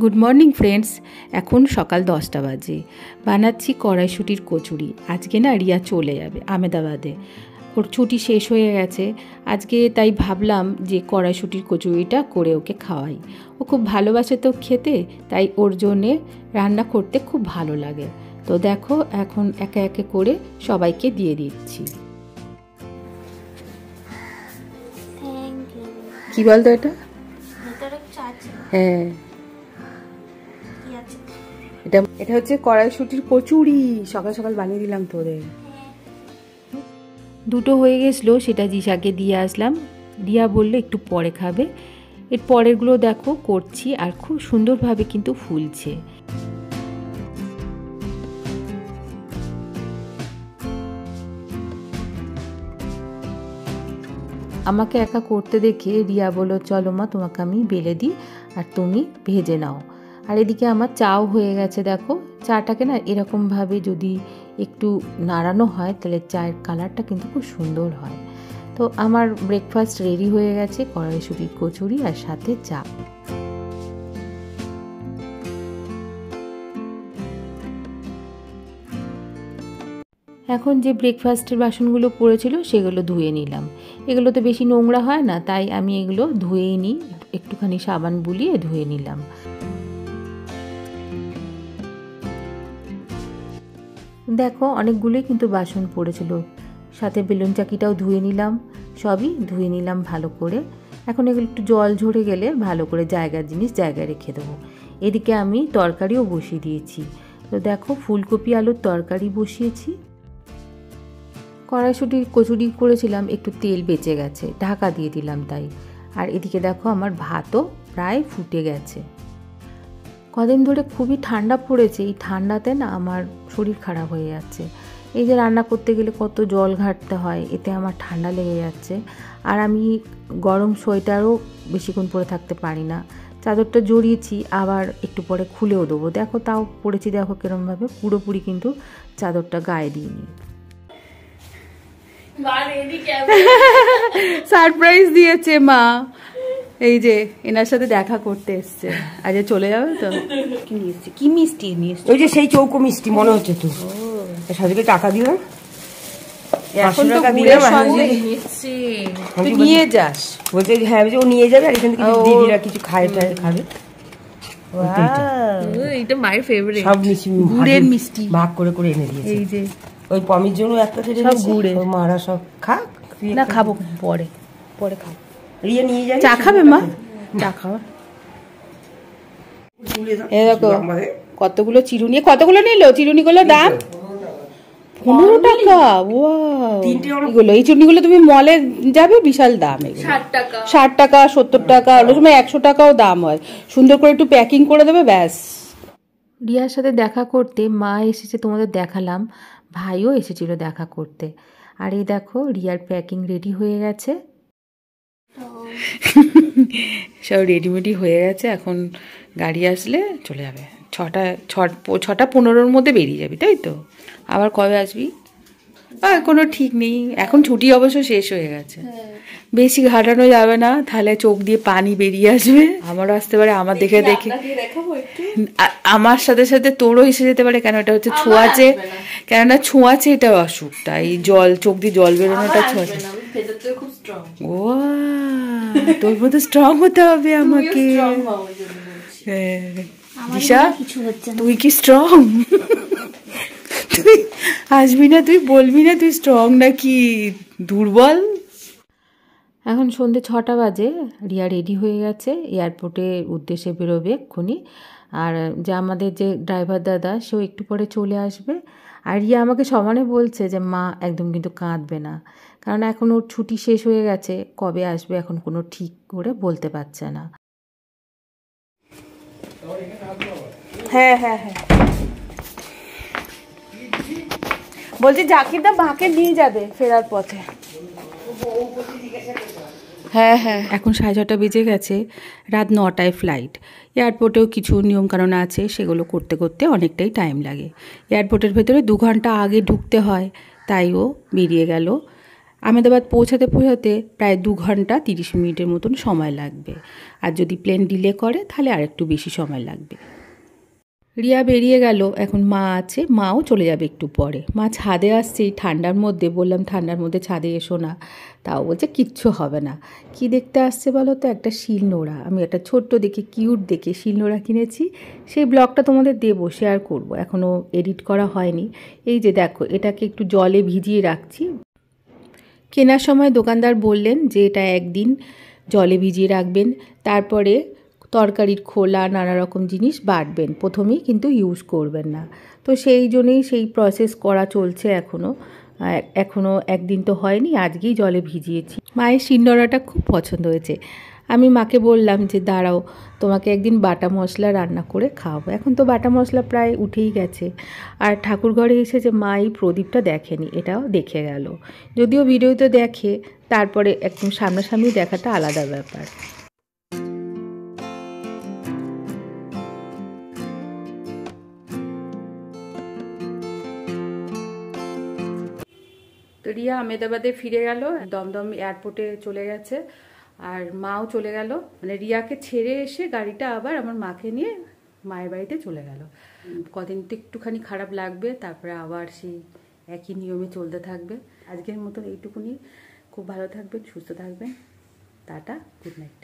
Good morning friends. এখন সকাল 10টা বাজে। বানাচ্ছি কড়াইশুঁটির কচুরি। আজকে না রিয়া চলে যাবে আহমেদাবাদে, ওর ছুটি শেষ হয়ে গেছে আজকে, তাই ভাবলাম যে কড়াইশুঁটির কচুরিটা করে ওকে খাওয়াই। ও খুব ভালোবাসে তো খেতে, তাই ওর জন্যে রান্না করতে খুব ভালো লাগে। তো দেখো এখন একে একে করে সবাইকে দিয়ে দিচ্ছি। কি বলতো এটা? হ্যাঁ, এটা হচ্ছে কড়াইশুঁটির কচুরি। সকাল সকাল বানিয়ে দিলাম তোদের। দুটো হয়ে গেছিলো, সেটা জিসাকে দিয়ে আসলাম। রিয়া বললো একটু পরে খাবে। এর পরেরগুলো দেখো করছি, আর খুব সুন্দরভাবে কিন্তু ফুলছে। আমাকে একা করতে দেখে রিয়া বলল, চলো মা তোমাকে আমি বেলে দিই আর তুমি ভেজে নাও। আর এদিকে আমার চাও হয়ে গেছে। দেখো চাটাকে না এরকমভাবে যদি একটু নাড়ানো হয় তাহলে চায়ের কালারটা কিন্তু খুব সুন্দর হয়। তো আমার ব্রেকফাস্ট রেডি হয়ে গেছে, কড়াইশুঁটির কচুরি আর সাথে চা। এখন যে ব্রেকফাস্টের বাসনগুলো পড়েছিল সেগুলো ধুয়ে নিলাম। এগুলো তো বেশি নোংরা হয় না, তাই আমি এগুলো ধুয়েই নিই, একটুখানি সাবান বুলিয়ে ধুয়ে নিলাম। দেখো অনেকগুলোই কিন্তু বাসন পড়েছিল, সাথে বেলুন চাকিটাও ধুয়ে নিলাম, সবই ধুয়ে নিলাম ভালো করে। এখন এগুলো একটু জল ঝরে গেলে ভালো করে জায়গার জিনিস জায়গায় রেখে দেবো। এদিকে আমি তরকারিও বসিয়ে দিয়েছি। তো দেখো ফুলকপি আলুর তরকারি বসিয়েছি। কড়াইশুঁটির কচুরি করেছিলাম, একটু তেল বেঁচে গেছে, ঢাকা দিয়ে দিলাম তাই। আর এদিকে দেখো আমার ভাতও প্রায় ফুটে গেছে। কদিন ধরে খুবই ঠান্ডা পড়েছে, এই ঠান্ডাতে না আমার শরীর খারাপ হয়ে যাচ্ছে। এই যে রান্না করতে গেলে কত জল ঘাটতে হয়, এতে আমার ঠান্ডা লেগে যাচ্ছে। আর আমি গরম সোয়েটারও বেশিক্ষণ পরে থাকতে পারি না। চাদরটা জড়িয়েছি, আবার একটু পরে খুলেও দেবো। দেখো তাও পরেছি, দেখো কিরমভাবে পুরোপুরি কিন্তু চাদরটা গায়ে দিইনি। সারপ্রাইজ দিয়েছে মা, এই যে এনার সাথে দেখা করতে এসছে। আজ চলে যাবে তো। কি নিয়ে এসছে? কি মিষ্টি নিয়ে এসছে? ওই যে সেই চৌকো মিষ্টি মনে হচ্ছে তো। সাজুকে টাকা দিলাম, এখন তো গুড়ের সঙ্গে মিষ্টি তুই নিয়ে যাস বলছে। হ্যাঁ ও নিয়ে যাবে, আর এখান থেকে দিদিরা কিছু খায় খাবে। এটা মায়ের ফেভারিট, সব মিষ্টি গুড়ের মিষ্টি ভাগ করে করে এনে দিয়েছে। এই যে ওই পমির জন্য একটা সব গুড়ে, মারা সব খাক না খাবো পরে, পরে খাবো। রিয়া নিয়ে যাবে। চা খাবে মা? চা খাওয়া। এই দেখো কতগুলো চিরুনি, কতগুলো নিল চিরুনিগুলো? দাম 15 টাকা। এগুলো এই চিরুনিগুলো তুমি মলে যাবে, বিশাল দাম। 60 টাকা 70 টাকা, অনেক সময় 100 টাকাও দাম হয়। সুন্দর করে একটু প্যাকিং করে দেবে ব্যাস। রিয়ার সাথে দেখা করতে মা এসেছে, তোমাদের দেখালাম, ভাইও এসেছিল দেখা করতে। আর এই দেখো রিয়ার প্যাকিং রেডি হয়ে গেছে, সব রেডিমেডি হয়ে গেছে। এখন গাড়ি আসলে চলে যাবে। 6:15-র মধ্যে বেরিয়ে যাবি, তাই তো? আবার কবে আসবি? কোনো ঠিক নেই, এখন ছুটি অবশ্য শেষ হয়ে গেছে। বেশি ঘাটানো যাবে না, তাহলে চোখ দিয়ে পানি বেরিয়ে আসবে। আমারও আসতে পারে, আমার দেখে দেখে আমার সাথে সাথে তোরও এসে যেতে পারে। কেন এটা হচ্ছে ছোঁয়াচে, কেননা ছোঁয়াচে এটা অসুখটা, এই জল চোখ দিয়ে জল বেরোনোটা ছোঁয়াচে। ও তোর মতো স্ট্রং হতে হবে আমাকে। দিশা তুই কি স্ট্রং? তুই আসবি না, তুই বলবি না তুই স্ট্রং নাকি দুর্বল? এখন সন্ধ্যে 6টা বাজে, রিয়া রেডি হয়ে গেছে, এয়ারপোর্টের উদ্দেশ্যে বেরোবে এক্ষুনি। আর যে আমাদের যে ড্রাইভার দাদা, সেও একটু পরে চলে আসবে। আর রিয়া আমাকে সমানে বলছে যে মা একদম কিন্তু কাঁদবে না, কারণ এখন ওর ছুটি শেষ হয়ে গেছে, কবে আসবে এখন কোনো ঠিক করে বলতে পারছে না। হ্যাঁ হ্যাঁ হ্যাঁ, বলছি জাকির দা মাকে নিয়ে যাবে ফেরার পথে। হ্যাঁ হ্যাঁ, এখন 6:30 বেজে গেছে, রাত 9টায় ফ্লাইট। এয়ারপোর্টেও কিছু নিয়মকানুন আছে, সেগুলো করতে করতে অনেকটাই টাইম লাগে। এয়ারপোর্টের ভেতরে 2 ঘন্টা আগে ঢুকতে হয়, তাই ও বেরিয়ে গেল। আহমেদাবাদ পৌঁছাতে পৌঁছাতে প্রায় 2 ঘন্টা 30 মিনিটের মতন সময় লাগবে, আর যদি প্লেন ডিলে করে তাহলে আর একটু বেশি সময় লাগবে। রিয়া বেরিয়ে গেল, এখন মা আছে, মাও চলে যাবে একটু পরে। মা ছাদে আসছে এই ঠান্ডার মধ্যে, বললাম ঠান্ডার মধ্যে ছাদে এসো না, তাও বলছে কিচ্ছু হবে না। কি দেখতে আসছে বলো তো? একটা শিলনোড়া। আমি একটা ছোট্ট দেখে কিউট দেখে শিলনোড়া কিনেছি, সেই ব্লগটা তোমাদের দেবো, শেয়ার করব, এখনও এডিট করা হয়নি। এই যে দেখো, এটাকে একটু জলে ভিজিয়ে রাখছি। কেনার সময় দোকানদার বললেন যে এটা একদিন জলে ভিজিয়ে রাখবেন, তারপরে তরকারির খোলা নানা রকম জিনিস বাটবেন, প্রথমেই কিন্তু ইউজ করবেন না। তো সেই জন্যেই সেই প্রসেস করা চলছে এখনও একদিন তো হয়নি, আজকেই জলে ভিজিয়েছি। মায়ের শিলনোড়াটা খুব পছন্দ হয়েছে। আমি মাকে বললাম যে দাঁড়াও, তোমাকে একদিন বাটা মশলা রান্না করে খাওয়াবো। এখন তো বাটা মশলা প্রায় উঠেই গেছে। আর ঠাকুরঘরে এসে যে মা এই প্রদীপটা দেখেনি, এটাও দেখে গেল। যদিও ভিডিওতে দেখে, তারপরে একদম সামনাসামনি দেখাটা আলাদা ব্যাপার। তো রিয়া আহমেদাবাদে ফিরে গেল, দমদম এয়ারপোর্টে চলে গেছে, আর মাও চলে গেল। মানে রিয়াকে ছেড়ে এসে গাড়িটা আবার আমার মাকে নিয়ে মায়ের বাড়িতে চলে গেল। কদিন তো একটুখানি খারাপ লাগবে, তারপরে আবার সেই একই নিয়মে চলতে থাকবে। আজকের মতন এইটুকুনি। খুব ভালো থাকবেন, সুস্থ থাকবেন। Tata, good night.